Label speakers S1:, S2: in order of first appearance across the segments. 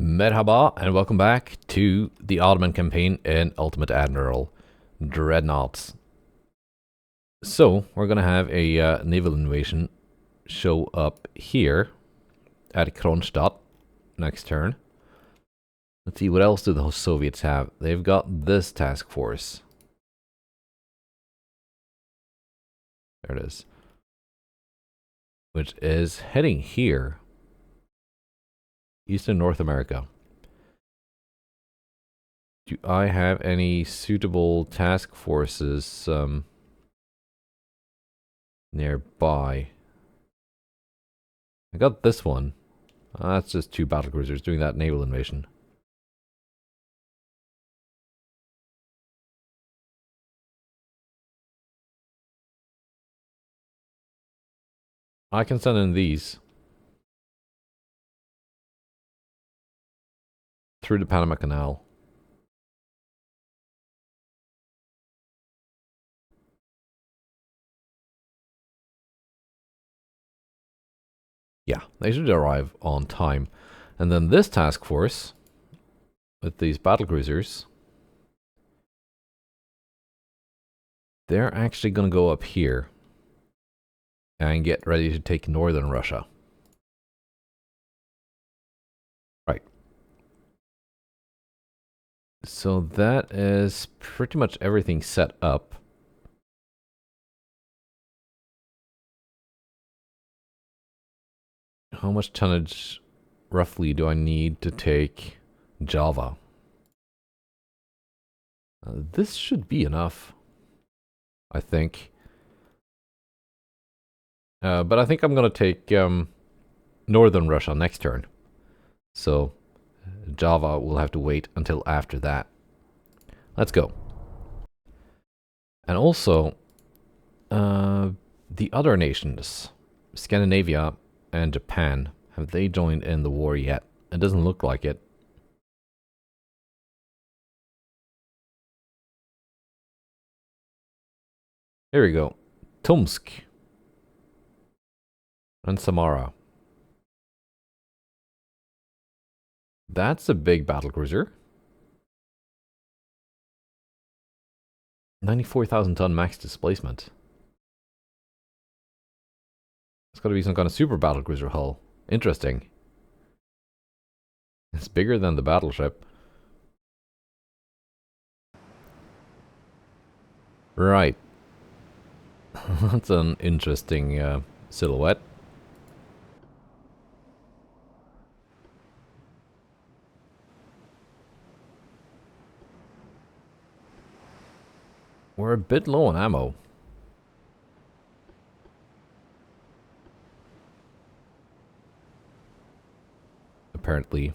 S1: Merhaba and welcome back to the Ottoman campaign in Ultimate Admiral Dreadnoughts. So, we're gonna have a naval invasion show up here at Kronstadt next turn. Let's see, what else do the Soviets have? They've got this task force. There it is. Which is heading here. Eastern North America. Do I have any suitable task forces nearby? I got this one. That's just 2 battlecruisers doing that naval invasion. I can send in these through the Panama Canal. Yeah, they should arrive on time. And then this task force with these battlecruisers, they're actually going to go up here and get ready to take northern Russia. Right. So that is pretty much everything set up. How much tonnage roughly do I need to take Java? This should be enough, I think. But I think I'm going to take northern Russia next turn. So Java will have to wait until after that. Let's go. And also, the other nations, Scandinavia and Japan, have they joined in the war yet? It doesn't look like it. Here we go. Tomsk and Samara. That's a big battlecruiser. 94,000 ton max displacement. It's got to be some kind of super battlecruiser hull. Interesting. It's bigger than the battleship. Right. That's an interesting silhouette. We're a bit low on ammo. Apparently.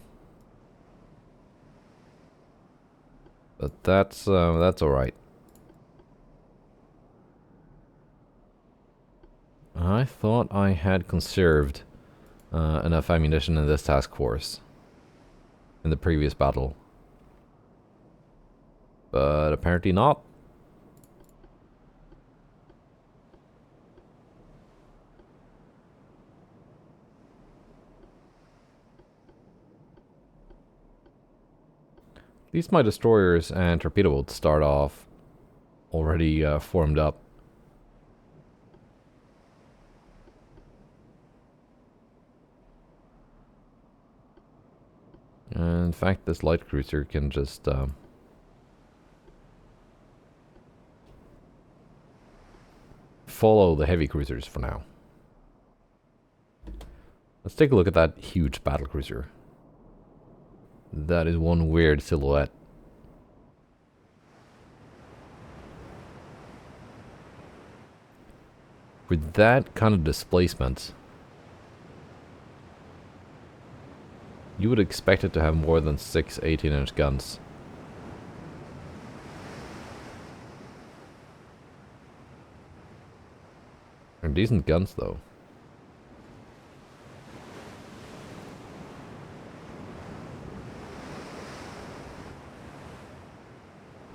S1: But that's alright. I thought I had conserved enough ammunition in this task force in the previous battle. But apparently not. At least my destroyers and torpedo boats start off already formed up. And in fact, this light cruiser can just follow the heavy cruisers for now. Let's take a look at that huge battlecruiser. That is one weird silhouette. With that kind of displacement, you would expect it to have more than 6 18-inch guns. They're decent guns though.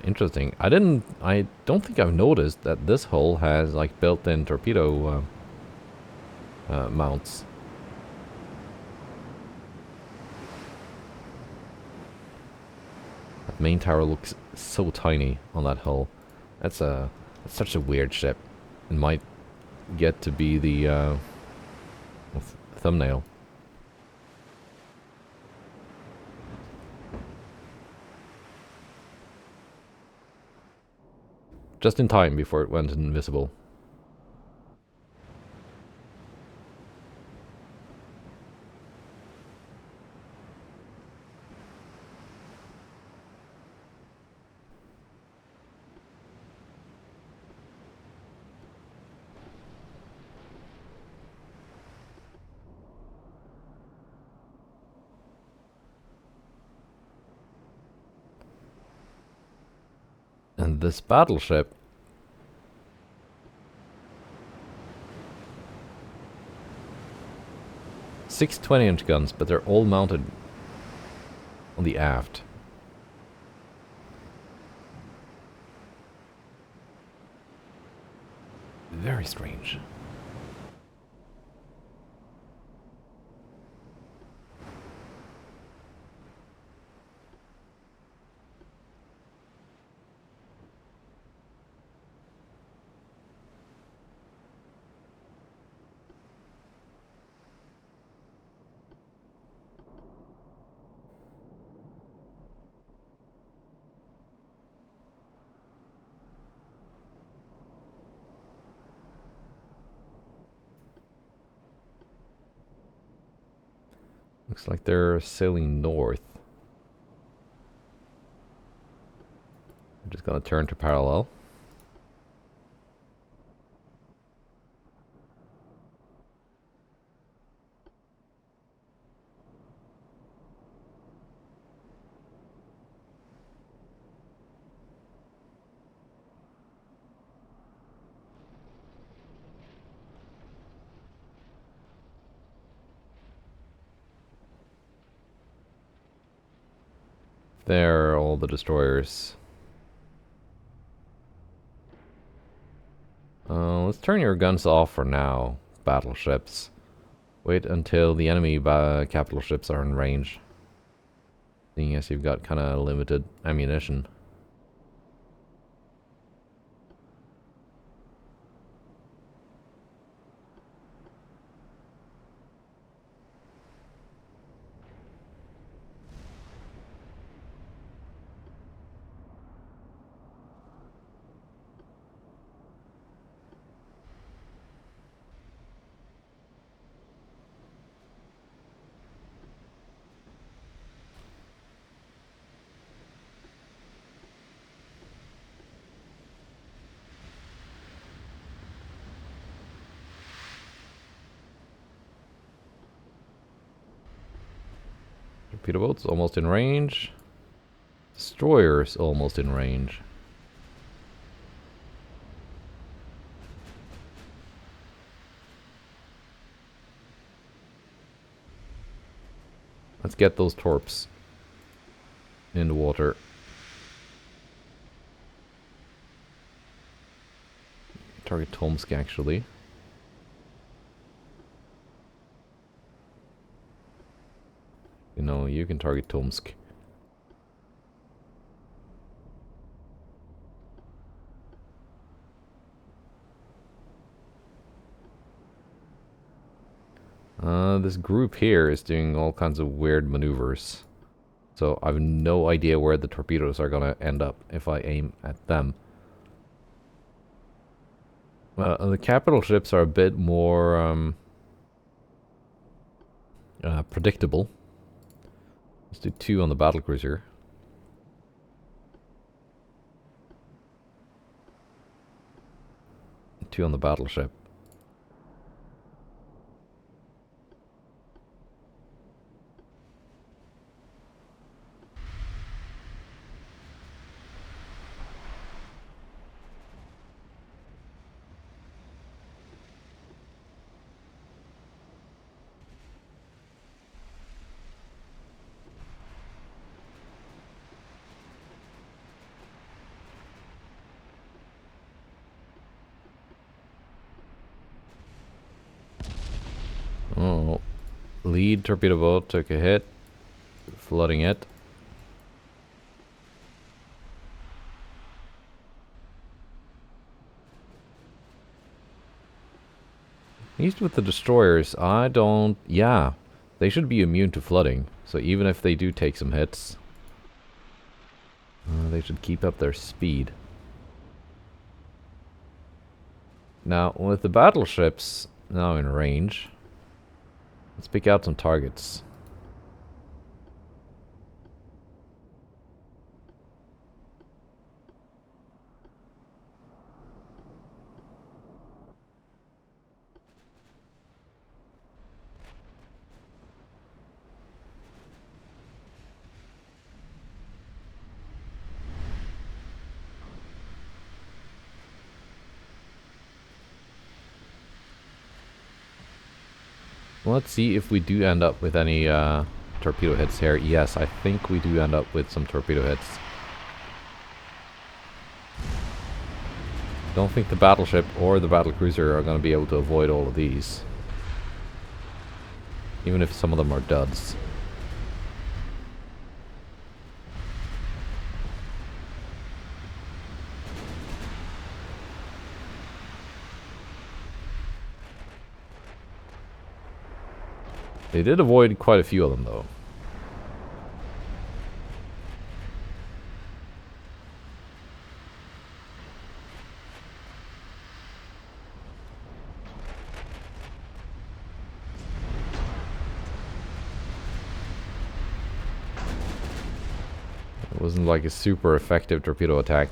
S1: Interesting. I don't think I've noticed that this hull has like built-in torpedo mounts. Main tower looks so tiny on that hull. That's such a weird ship. It might get to be the thumbnail. Just in time before it went invisible. And this battleship, six 20-inch guns, but they're all mounted on the aft. Very strange. Looks like they're sailing north. I'm just gonna turn to parallel. There are all the destroyers. Let's turn your guns off for now, battleships. Wait until the enemy capital ships are in range. Seeing as you've got kind of limited ammunition. Torpedo boats almost in range. Destroyers almost in range. Let's get those torps in the water. Target Tomsk actually. You know, you can target Tomsk. This group here is doing all kinds of weird maneuvers. So I have no idea where the torpedoes are gonna end up if I aim at them. The capital ships are a bit more predictable. Let's do 2 on the battlecruiser. Two on the battleship. Oh, lead torpedo boat took a hit, flooding it. least with the destroyers, I don't... Yeah, they should be immune to flooding. So even if they do take some hits, they should keep up their speed. Now, with the battleships now in range, let's pick out some targets. Let's see if we do end up with any torpedo hits here. Yes, I think we do end up with some torpedo hits. Don't think the battleship or the battlecruiser are going to be able to avoid all of these. Even if some of them are duds. They did avoid quite a few of them, though. It wasn't like a super effective torpedo attack.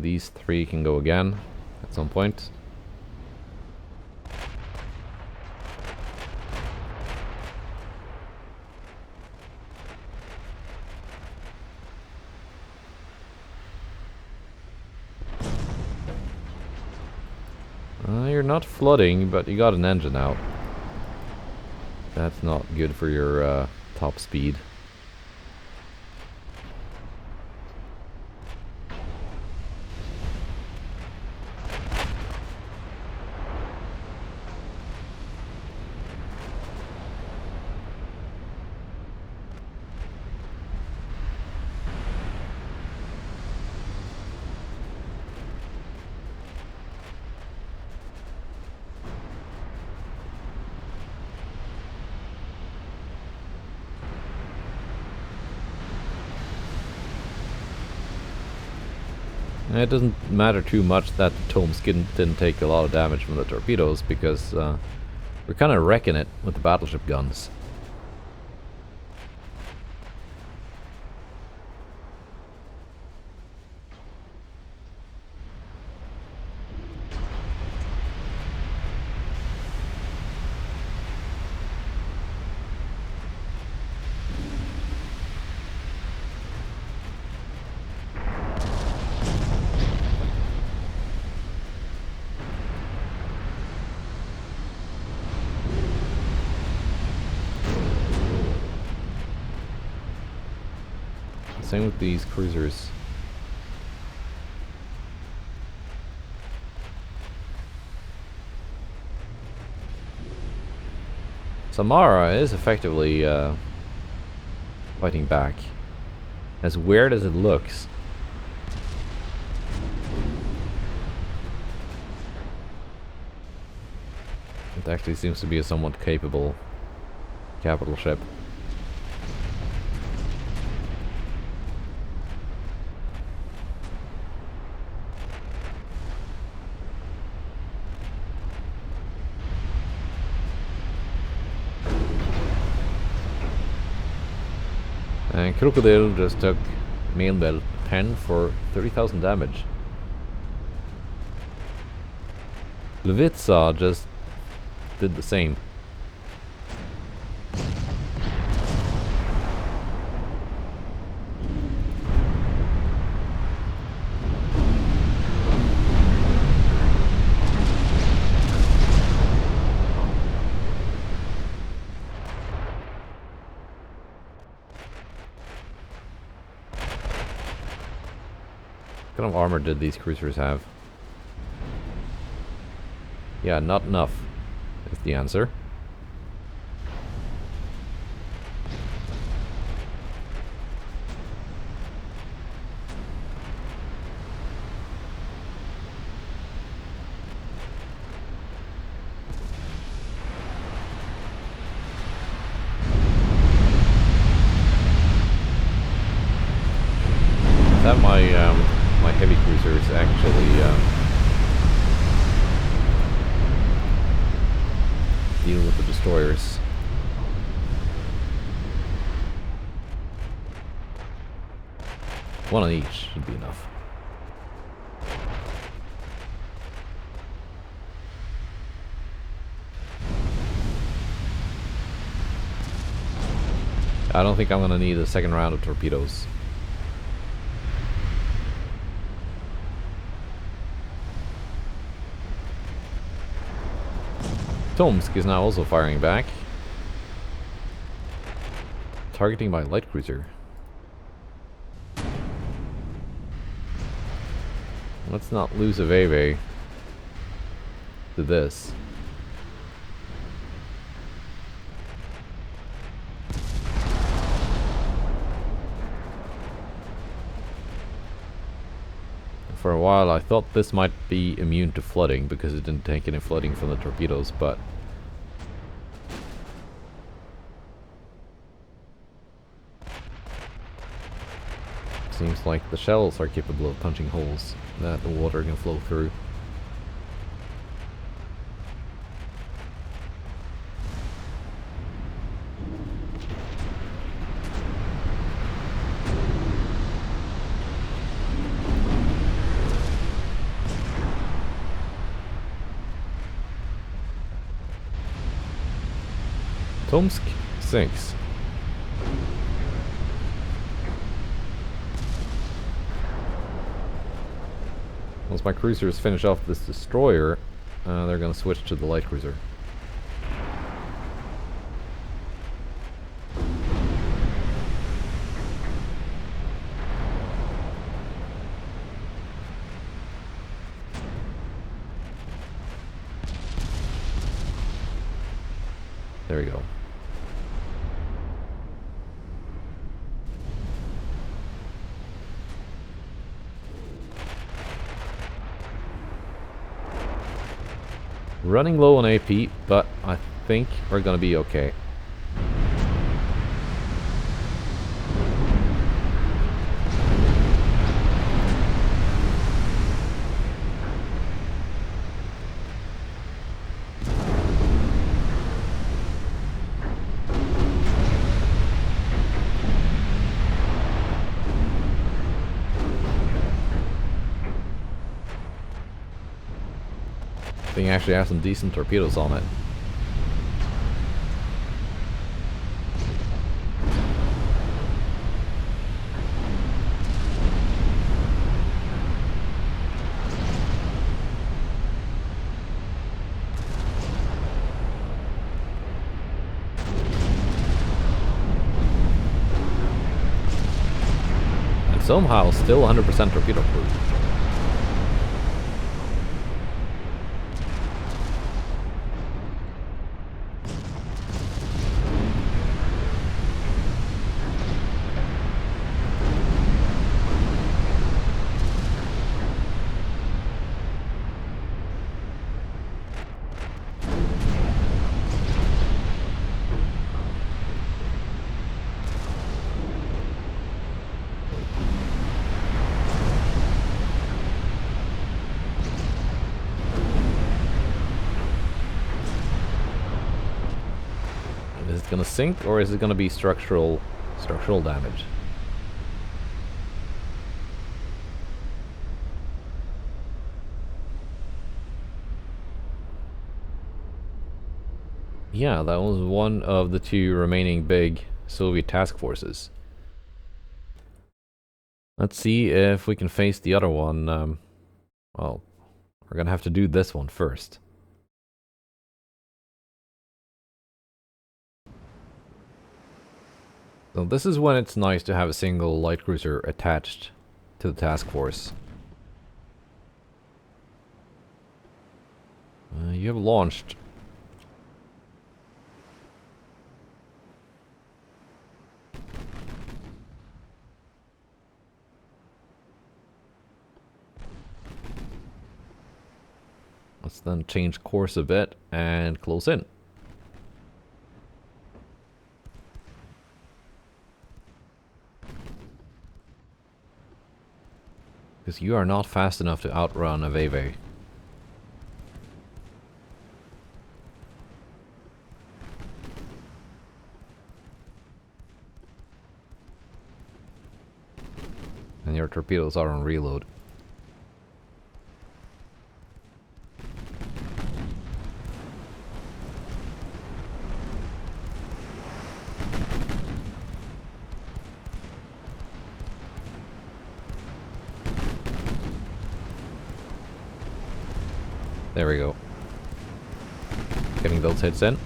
S1: These three can go again at some point. You're not flooding, but you got an engine out. That's not good for your top speed. It doesn't matter too much that the Tomes didn't take a lot of damage from the torpedoes, because we're kind of wrecking it with the battleship guns. Same with these cruisers. Samara is effectively fighting back. As weird as it looks. It actually seems to be a somewhat capable capital ship. And Crocodile just took mail belt 10 for 30,000 damage. Levitsa just did the same. What kind of armor did these cruisers have? Yeah, not enough. is the answer. That my heavy cruiser is actually dealing with the destroyers. One on each should be enough. I don't think I'm gonna need a second round of torpedoes. Tomsk is now also firing back. Targeting my light cruiser. Let's not lose a Veve to this. For a while I thought this might be immune to flooding because it didn't take any flooding from the torpedoes, but seems like the shells are capable of punching holes that the water can flow through. Tomsk sinks. Once my cruisers finish off this destroyer, they're going to switch to the light cruiser. There we go. Running low on AP, but I think we're gonna be okay. Thing actually has some decent torpedoes on it. And somehow still 100% torpedo proof. Is it gonna sink or is it gonna be structural damage? Yeah, that was one of the two remaining big Soviet task forces. Let's see if we can face the other one. Well, we're gonna have to do this one first. So this is when it's nice to have a single light cruiser attached to the task force. You have launched Let's then change course a bit and close in. Because you are not fast enough to outrun a Veve. And your torpedoes are on reload. There we go. Getting those hits in.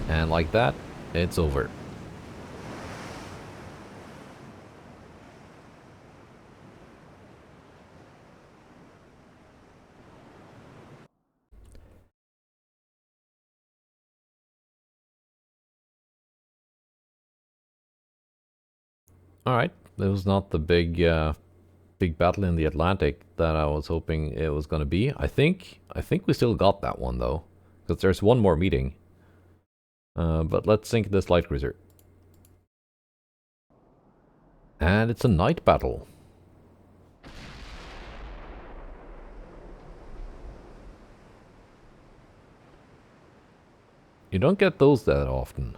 S1: And like that, it's over. Alright, that was not the big battle in the Atlantic that I was hoping it was going to be. I think we still got that one though, because there's one more meeting. But let's sink this light cruiser. And it's a night battle. You don't get those that often.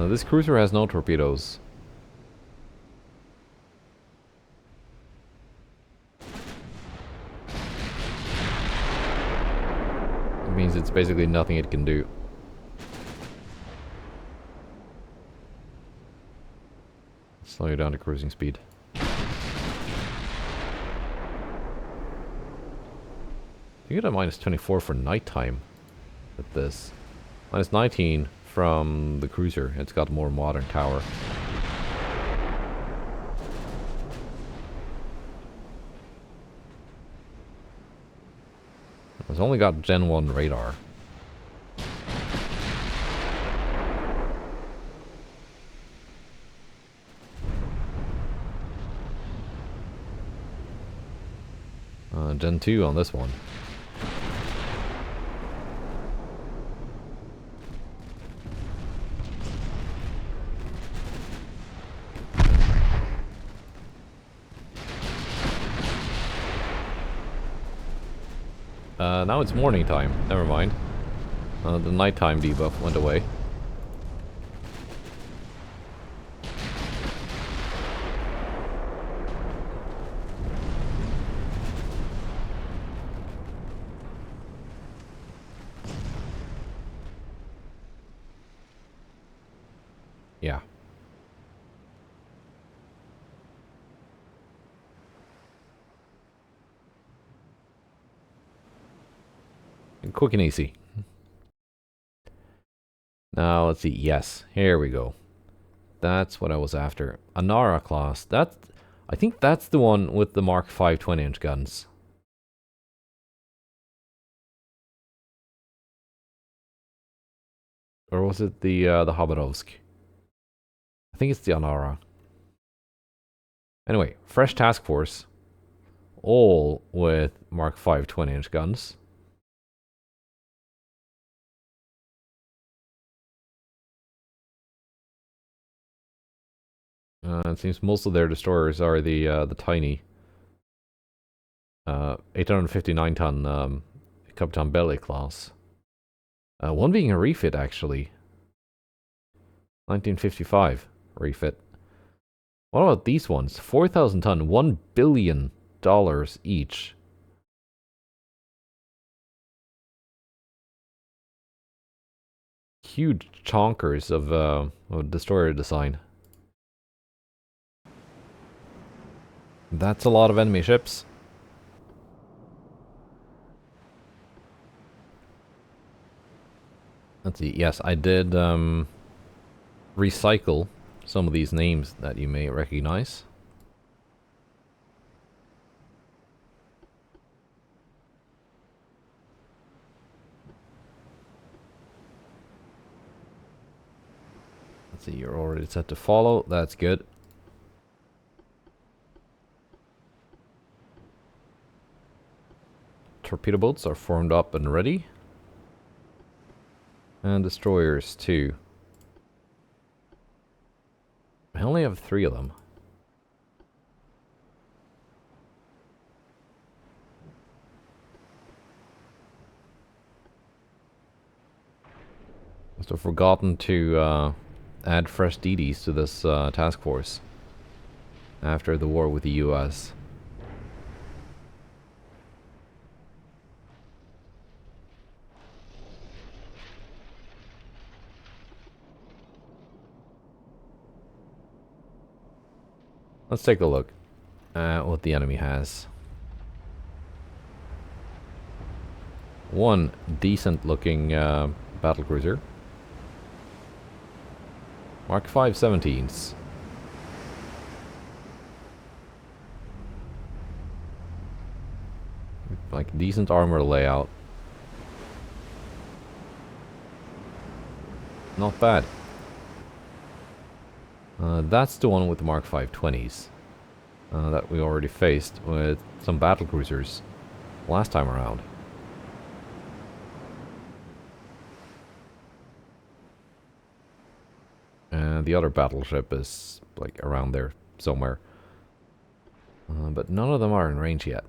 S1: This cruiser has no torpedoes. It means it's basically nothing it can do. Slow you down to cruising speed. You get a -24 for nighttime with this. -19 from the cruiser. It's got a more modern tower. It's only got Gen 1 radar. Gen 2 on this one. Now it's morning time. Never mind. The nighttime debuff went away. Yeah. Quick and easy. Now let's see. Yes, here we go. That's what I was after. Anara class. I think that's the one with the Mark 5 20-inch guns. Or was it the Habarovsk? I think it's the Anara. Anyway, fresh task force. All with Mark 5 20-inch guns. It seems most of their destroyers are the tiny 859-ton Capitan Belli class. One being a refit, actually. 1955 refit. What about these ones? 4,000 ton, $1 billion each. Huge chonkers of destroyer design. That's a lot of enemy ships. Let's see. Yes, I did recycle some of these names that you may recognize. Let's see, you're already set to follow. That's good. Torpedo boats are formed up and ready. And destroyers too. I only have 3 of them. Must have forgotten to add fresh DDs to this task force after the war with the US. Let's take a look at what the enemy has. One decent looking battlecruiser. Mark 5 17s. Like decent armor layout. Not bad. That's the one with the Mark 5 20s that we already faced with some battlecruisers last time around. And the other battleship is like around there somewhere. But none of them are in range yet.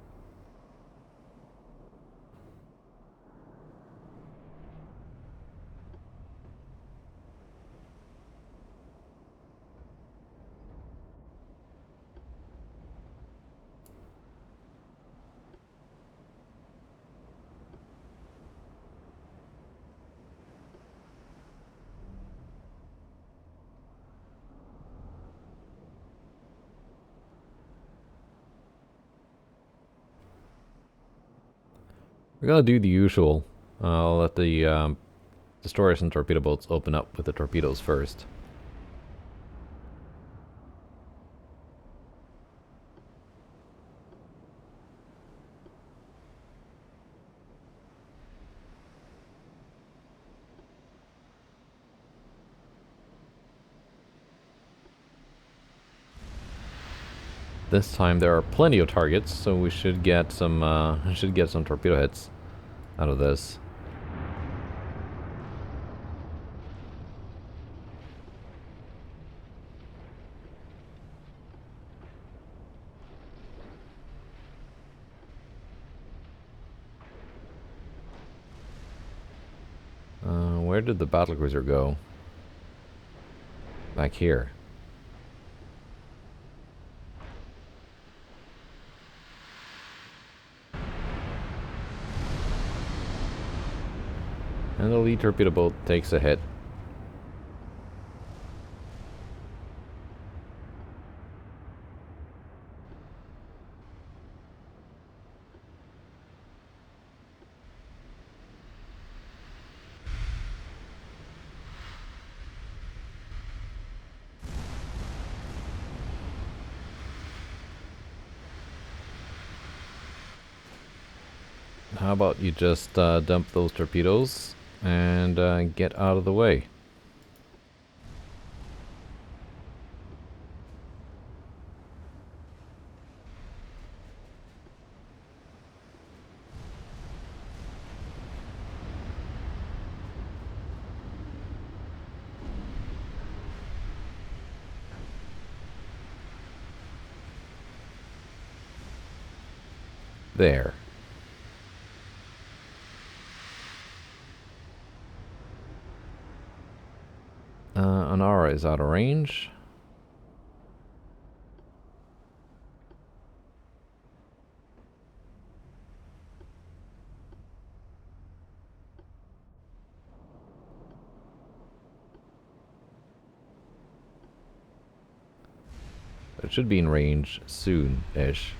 S1: We're gonna do the usual. I'll let the destroyers and torpedo boats open up with the torpedoes first. This time there are plenty of targets, so we should get some torpedo hits out of this. Where did the battlecruiser go? Back here. And the lead torpedo boat takes a hit. How about you just dump those torpedoes and get out of the way? There. Anara is out of range. it should be in range soon-ish.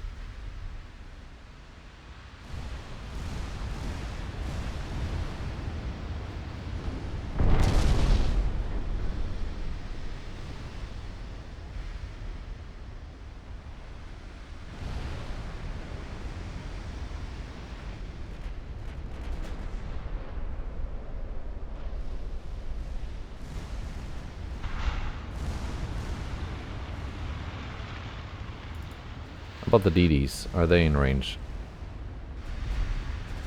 S1: How about the DDs? Are they in range?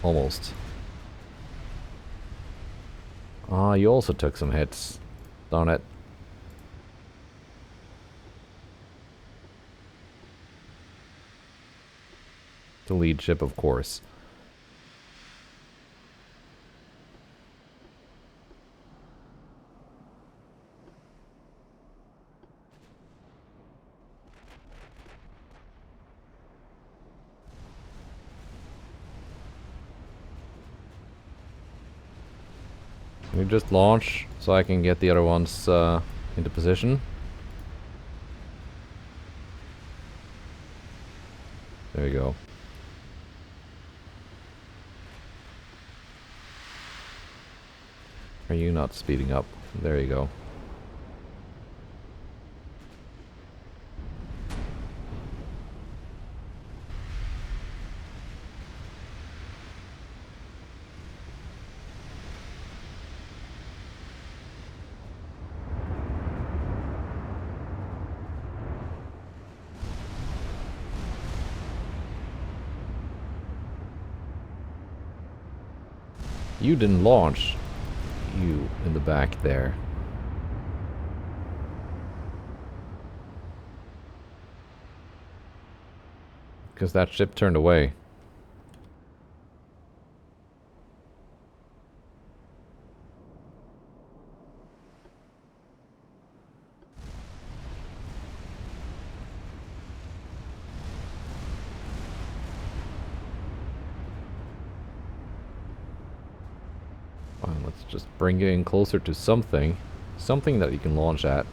S1: Almost. Ah, you also took some hits. Darn it. The lead ship, of course. We just launch so I can get the other ones into position. There you go. Are you not speeding up? There you go. You didn't launch. You in the back there. Because that ship turned away. Fine, let's just bring it in closer to something. Something that you can launch at.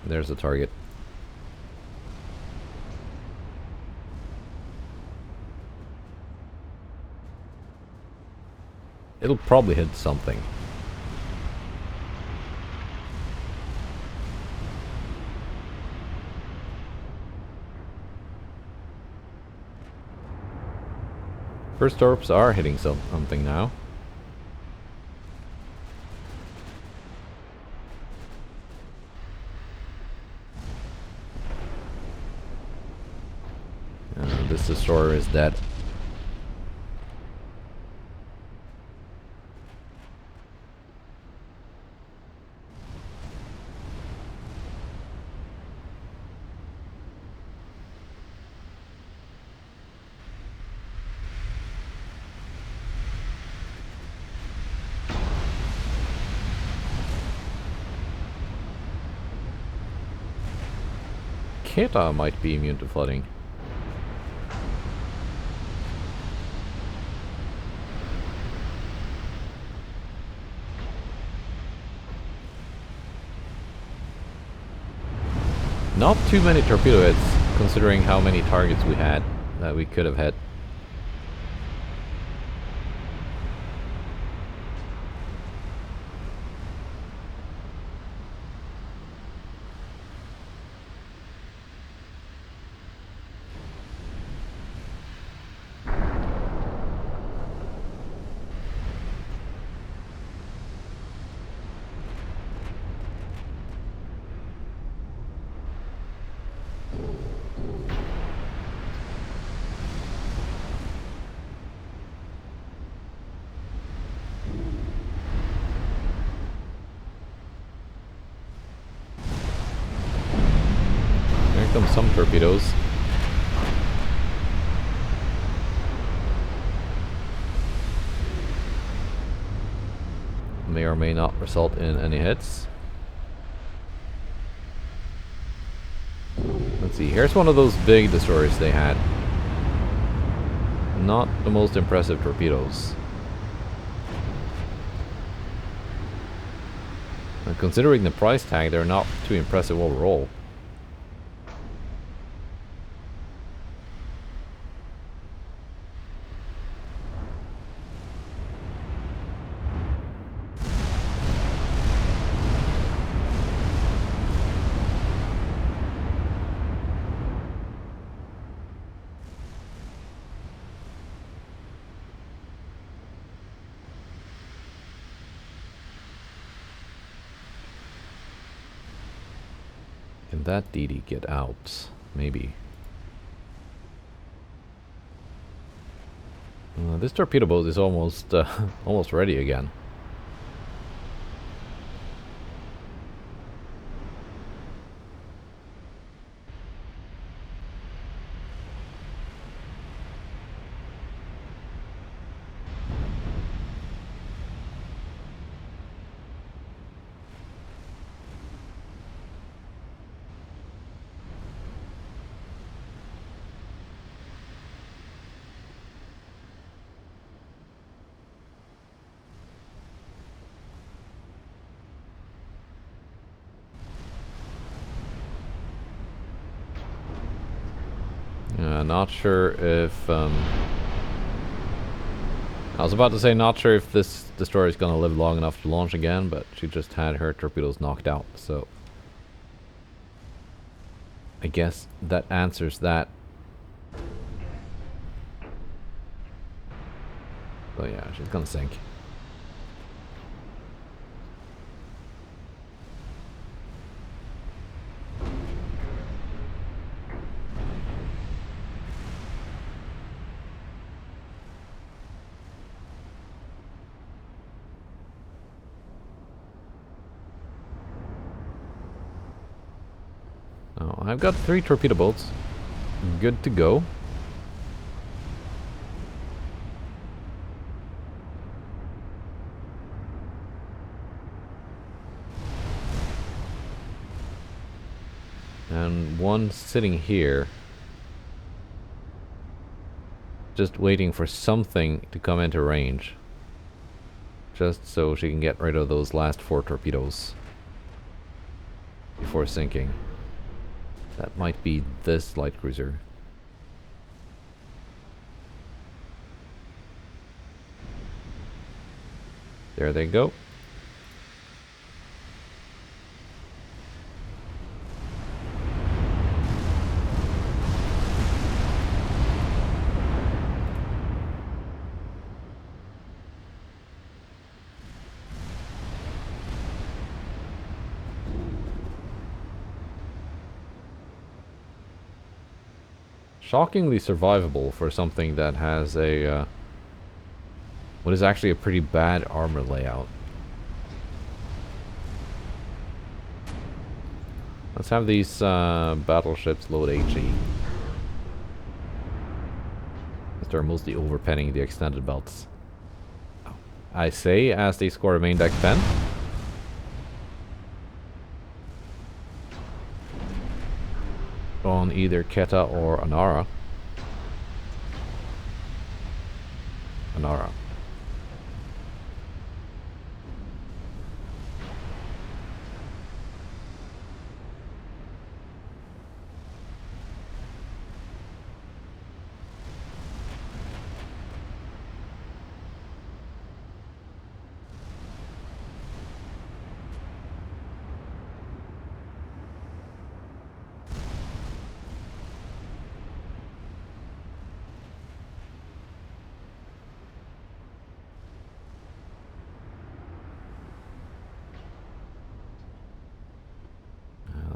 S1: There's the target. It'll probably hit something. First torps are hitting something now. This destroyer is dead. Keta might be immune to flooding. Not too many torpedo hits, considering how many targets we had that we could have hit. Some torpedoes. May or may not result in any hits. See, here's one of those big destroyers they had. Not the most impressive torpedoes. And considering the price tag, they're not too impressive overall. Can that DD get out? Maybe. This torpedo boat is almost almost ready again. Not sure if... I was about to say not sure if this destroyer is going to live long enough to launch again, but she just had her torpedoes knocked out, so... I guess that answers that. So yeah, she's going to sink. Oh, I've got 3 torpedo boats. Good to go. And one sitting here. Just waiting for something to come into range. Just so she can get rid of those last 4 torpedoes. Before sinking. That might be this light cruiser. There they go. Shockingly survivable for something that has a what is actually a pretty bad armor layout. Let's have these battleships load HE. They're mostly overpenning the extended belts. I say as they score a main deck pen. On either Keta or Anara. Anara.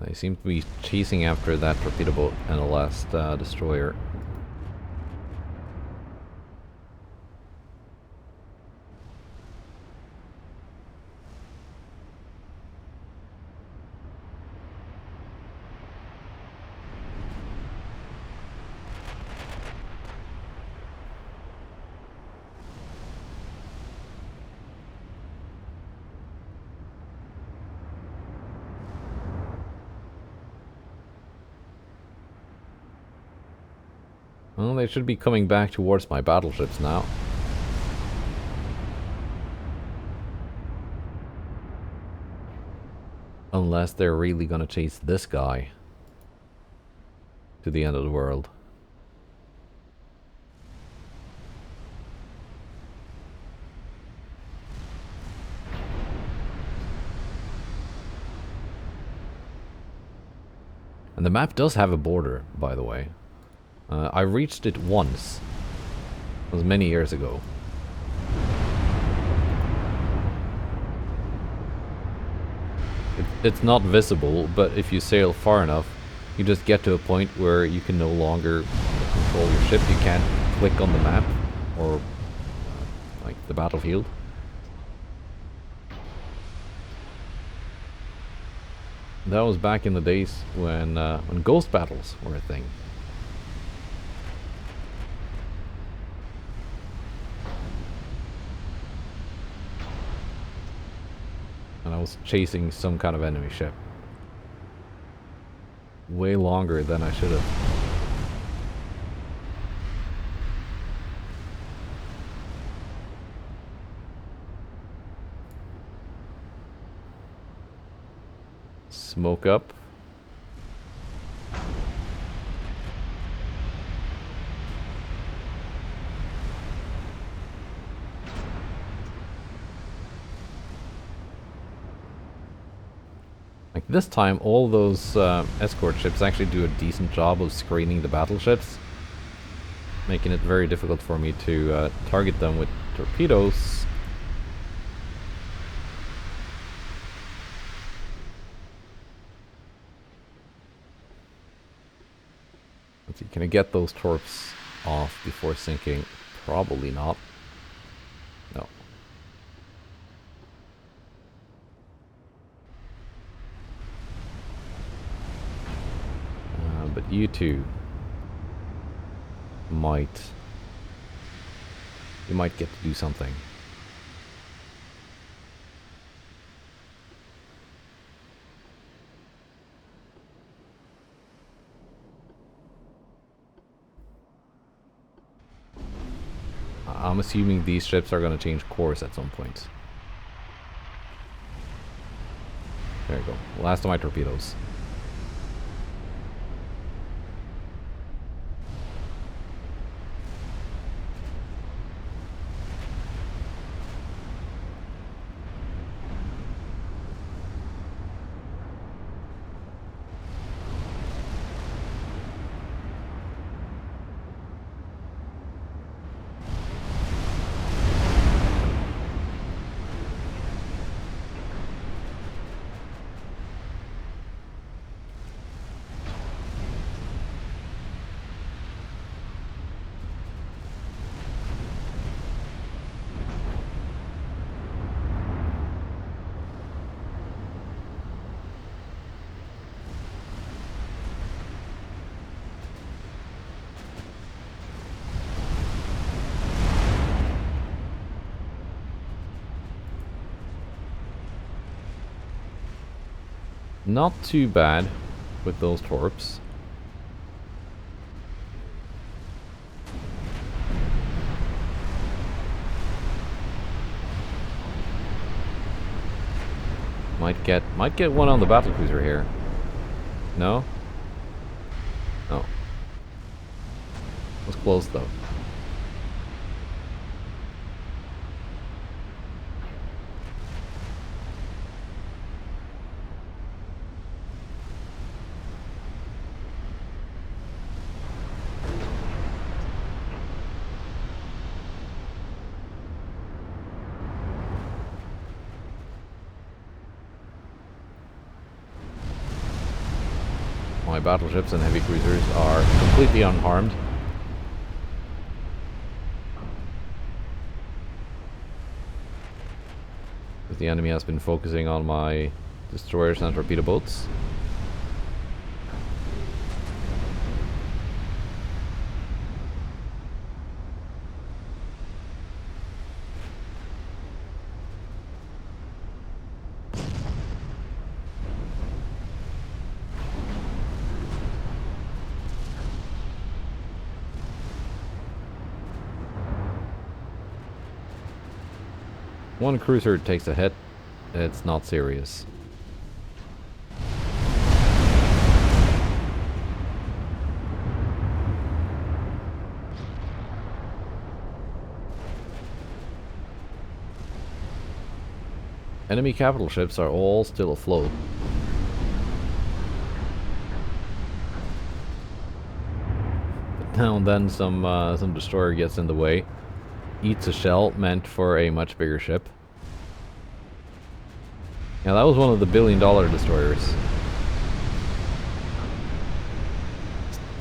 S1: They seem to be chasing after that torpedo boat and the last destroyer. Well, they should be coming back towards my battleships now. Unless they're really gonna chase this guy to the end of the world. And the map does have a border, by the way. I reached it once. It was many years ago. It's not visible, but if you sail far enough, you just get to a point where you can no longer control your ship. You can't click on the map or like the battlefield. That was back in the days when ghost battles were a thing. And I was chasing some kind of enemy ship. Way longer than I should have. Smoke up. Like this time, all those escort ships actually do a decent job of screening the battleships, making it very difficult for me to target them with torpedoes. Let's see, can I get those torps off before sinking? Probably not. No. But you two might... You might get to do something. I'm assuming these ships are going to change course at some point. There you go. Last of my torpedoes. Not too bad with those torps. Might get one on the battlecruiser here. No? No. Was close though. My battleships and heavy cruisers are completely unharmed. Because the enemy has been focusing on my destroyers and torpedo boats. One cruiser takes a hit, it's not serious. Enemy capital ships are all still afloat. But now and then some destroyer gets in the way, eats a shell meant for a much bigger ship. Yeah, that was one of the billion-dollar destroyers.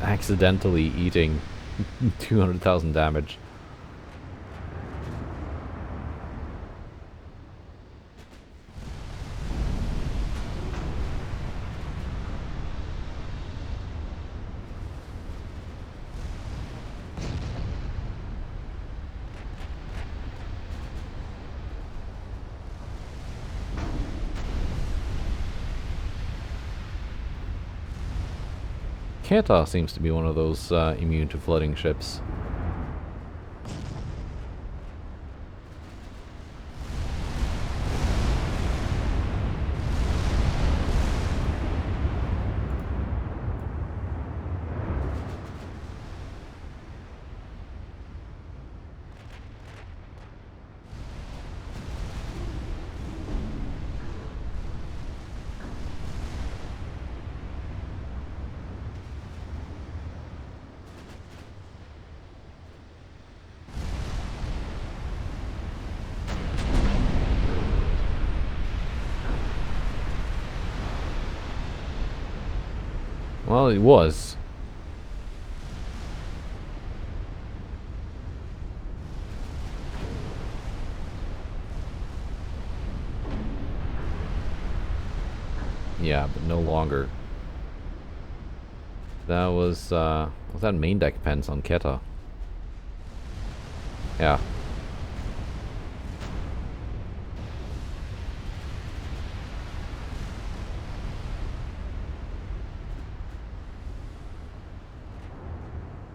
S1: Accidentally eating 200,000 damage. Keta seems to be one of those immune to flooding ships. Well, it was. Yeah, but no longer. That was that main deck pens on Keta? Yeah.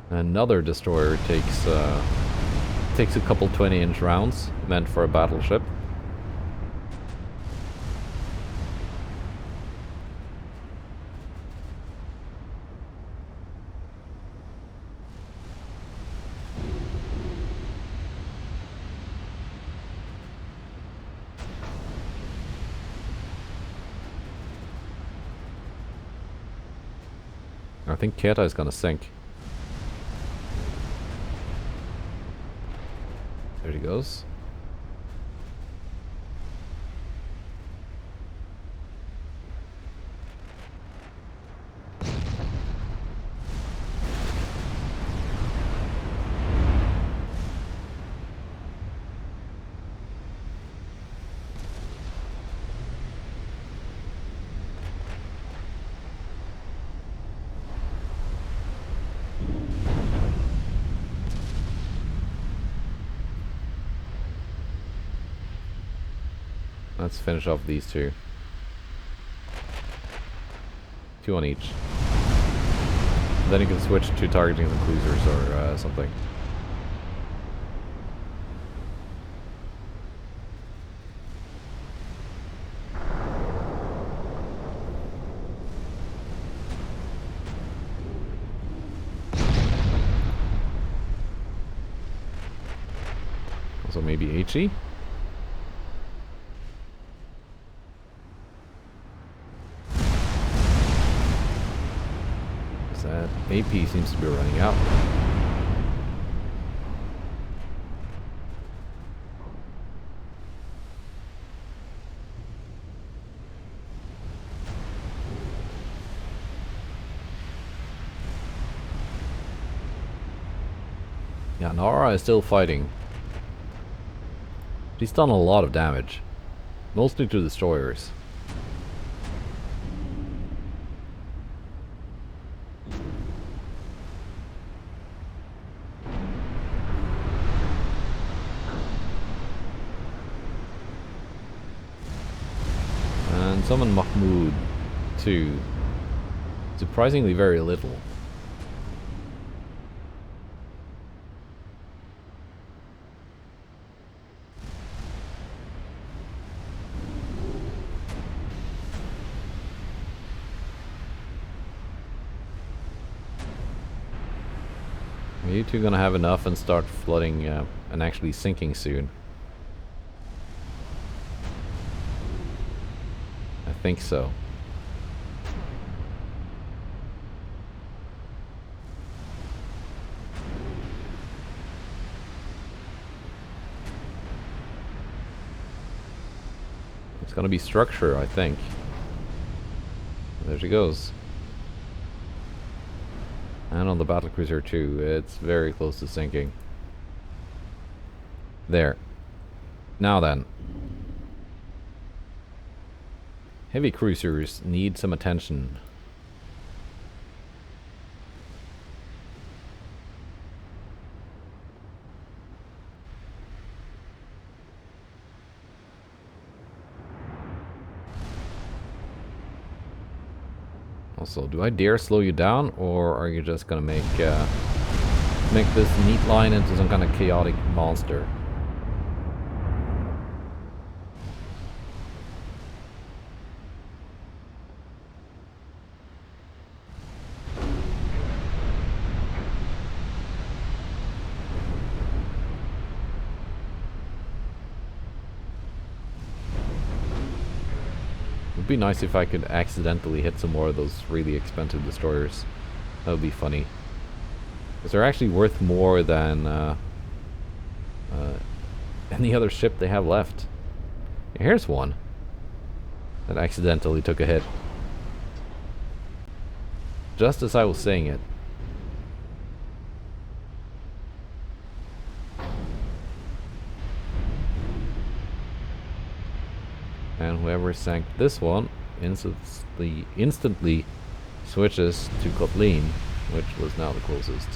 S1: Another destroyer takes a couple 20-inch rounds meant for a battleship. I think Keta is gonna sink. There he goes. Let's finish off these two. Two on each. Then you can switch to targeting the cruisers or something. Also maybe HE? That AP seems to be running out. Yeah, Nara is still fighting. He's done a lot of damage, mostly to destroyers. And summon Mahmoud too. Surprisingly very little. you two gonna have enough and start flooding and actually sinking soon? I think so. It's gonna be structure, I think. There she goes. And on the battlecruiser too, it's very close to sinking. There. Now then. Heavy cruisers need some attention. Also, do I dare slow you down, or are you just gonna make this neat line into some kind of chaotic monster? It'd be nice if I could accidentally hit some more of those really expensive destroyers. That would be funny. Because they're actually worth more than any other ship they have left. Here's one that accidentally took a hit. Just as I was saying it. And whoever sank this one instantly switches to Kotlin, which was now the closest.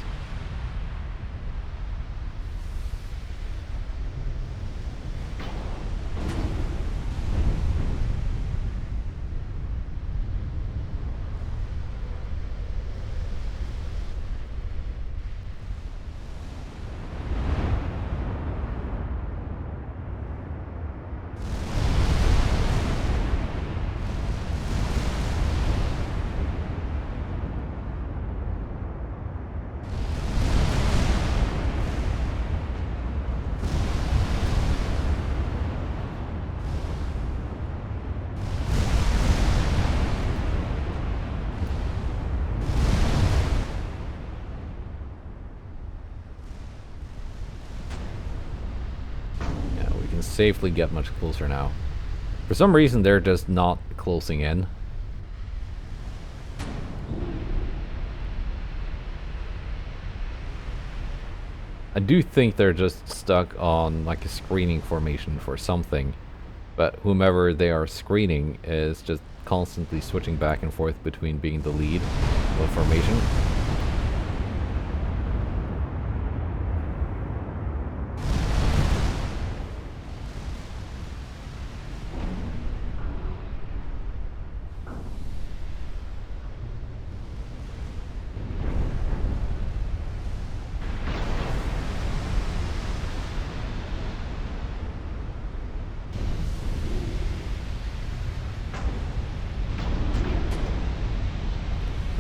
S1: Safely get much closer now. For some reason they're just not closing in. I do think they're just stuck on like a screening formation for something, but whomever they are screening is just constantly switching back and forth between being the lead of formation.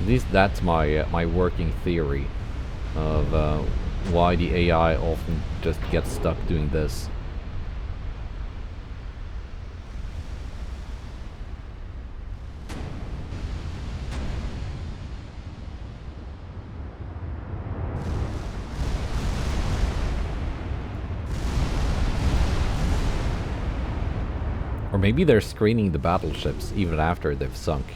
S1: At least that's my my working theory of why the AI often just gets stuck doing this. Or maybe they're screening the battleships even after they've sunk.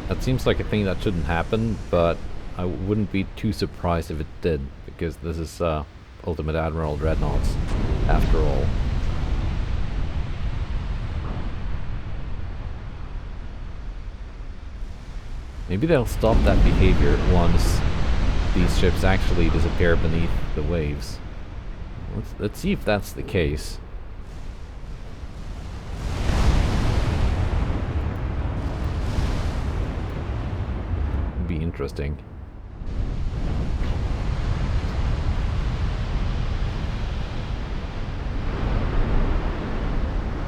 S1: That seems like a thing that shouldn't happen, but I wouldn't be too surprised if it did, because this is Ultimate Admiral Dreadnoughts, after all. Maybe they'll stop that behavior once these ships actually disappear beneath the waves. Let's see if that's the case. Be interesting.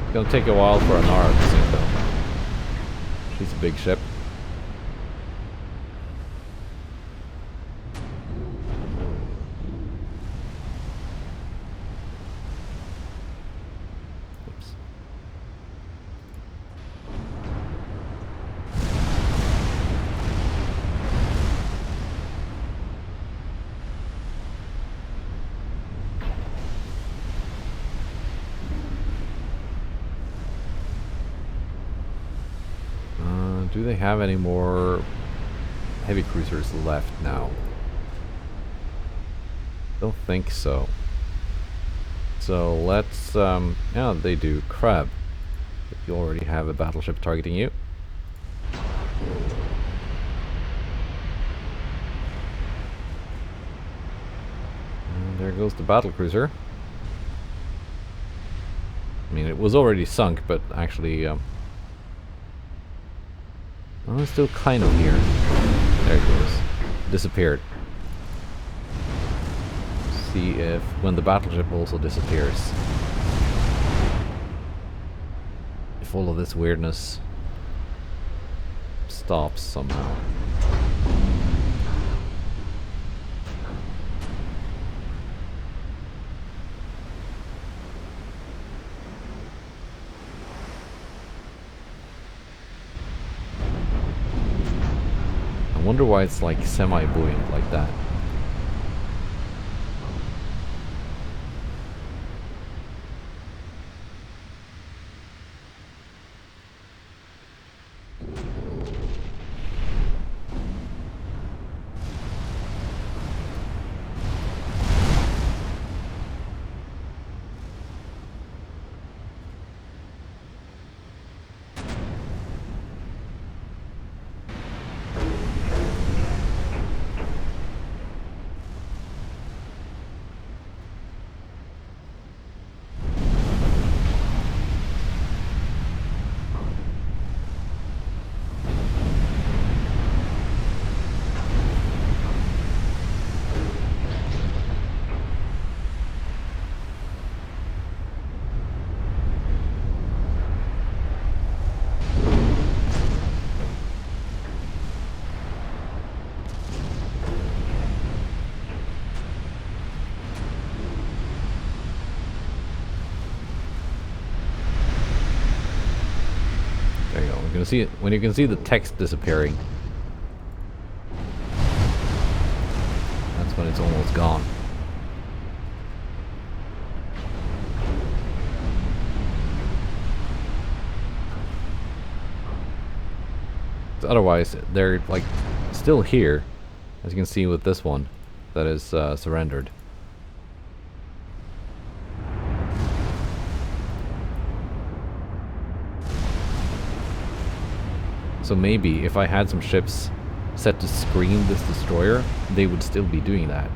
S1: It's gonna take a while for Anara to sink though. She's a big ship. Do they have any more heavy cruisers left now? Don't think so. So let's, yeah, they do. Crab. If you already have a battleship targeting you. And there goes the battlecruiser. I mean, it was already sunk, but actually, well, it's still kind of here. There it goes. Disappeared. See if when the battleship also disappears, if all of this weirdness stops somehow. I wonder why it's like semi-buoyant like that. You can see it when you can see the text disappearing. That's when it's almost gone. Otherwise, they're like still here, as you can see with this one that is surrendered. So maybe if I had some ships set to screen this destroyer, they would still be doing that.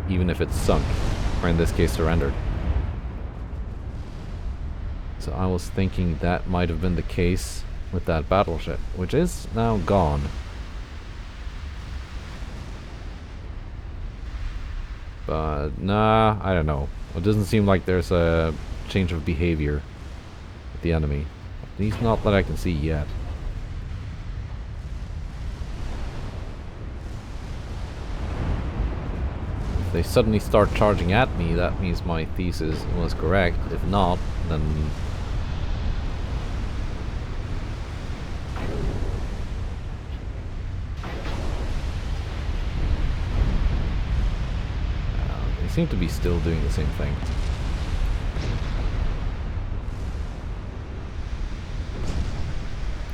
S1: Even if it's sunk, or in this case surrendered. So I was thinking that might have been the case with that battleship, which is now gone. But nah, I don't know. It doesn't seem like there's a change of behavior with the enemy. At least not that I can see yet. If they suddenly start charging at me, that means my thesis was correct. If not, then they seem to be still doing the same thing.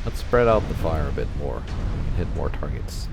S1: Let's spread out the fire a bit more, hit more targets.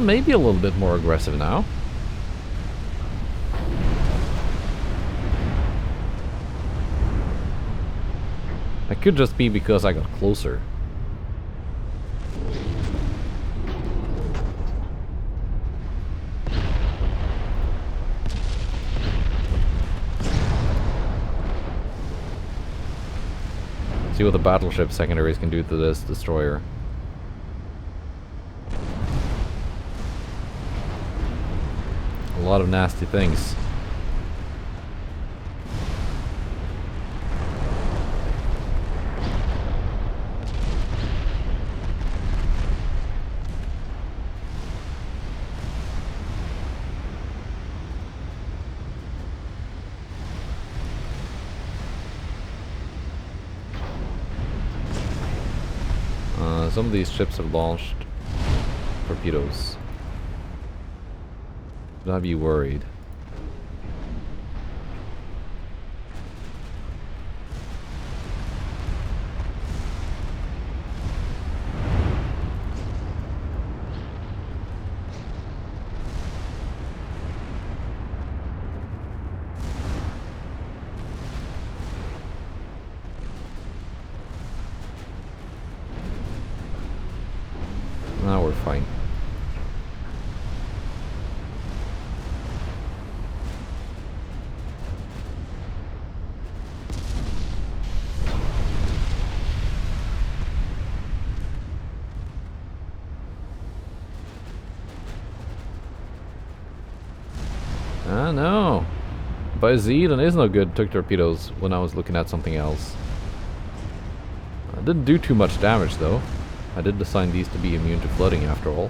S1: Maybe a little bit more aggressive now. That could just be because I got closer. See what the battleship secondaries can do to this destroyer. lot of nasty things. Some of these ships have launched torpedoes. Should I be worried? Now we're fine. Ah, no. Bayezid is no good. Took torpedoes when I was looking at something else. Didn't do too much damage though. I did design these to be immune to flooding after all.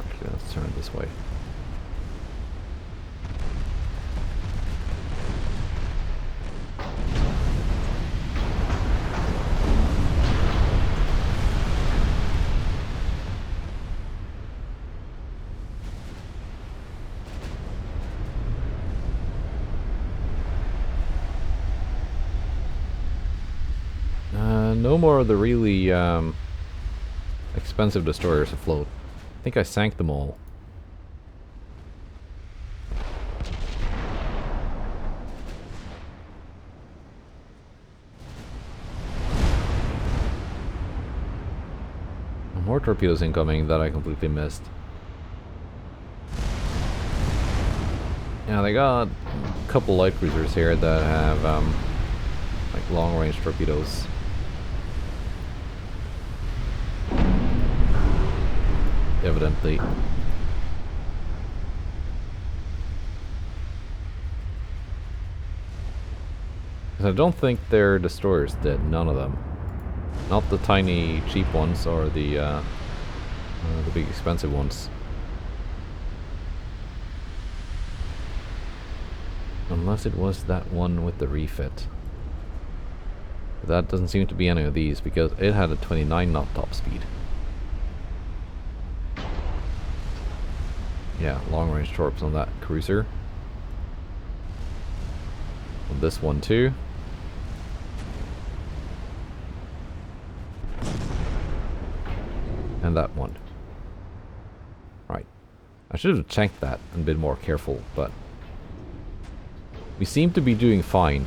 S1: Actually, let's turn this way. No more of the really expensive destroyers afloat. I think I sank them all. More torpedoes incoming that I completely missed. Yeah, they got a couple light cruisers here that have like long-range torpedoes. Evidently. Because I don't think their destroyers did, none of them. Not the tiny cheap ones or the big expensive ones. Unless it was that one with the refit. That doesn't seem to be any of these because it had a 29 knot top speed. Yeah, long range torps on that cruiser. On this one too. And that one. Right. I should have checked that and been more careful, but we seem to be doing fine.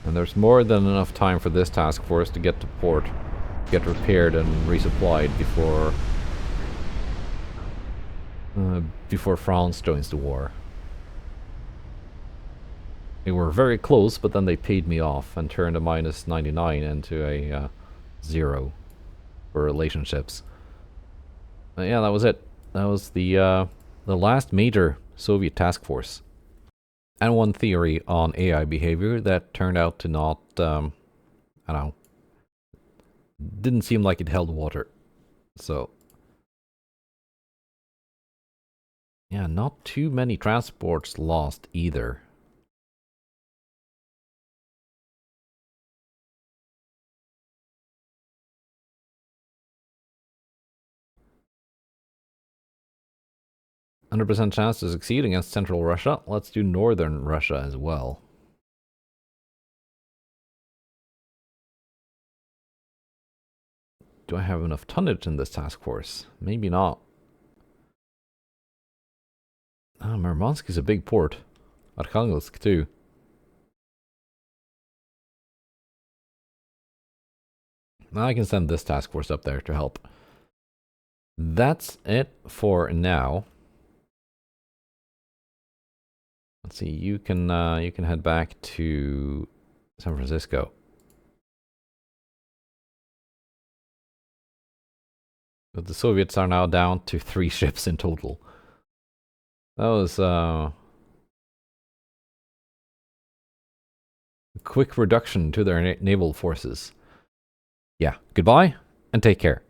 S1: 'And there's more than enough time for this task force to get to port, get repaired and resupplied before France joins the war. They were very close, but then they paid me off and turned a minus 99 into a 0 for relationships. Yeah, that was it. That was the last major Soviet task force. And one theory on AI behavior that turned out to not, I don't know, didn't seem like it held water. So, yeah, not too many transports lost either. %100% chance to succeed against Central Russia. Let's do Northern Russia as well. do I have enough tonnage in this task force? Maybe not. Murmansk is a big port. Arkhangelsk too. Now I can send this task force up there to help. That's it for now. Let's see. You can head back to San Francisco. But the Soviets are now down to 3 ships in total. That was a quick reduction to their naval forces. Yeah, goodbye and take care.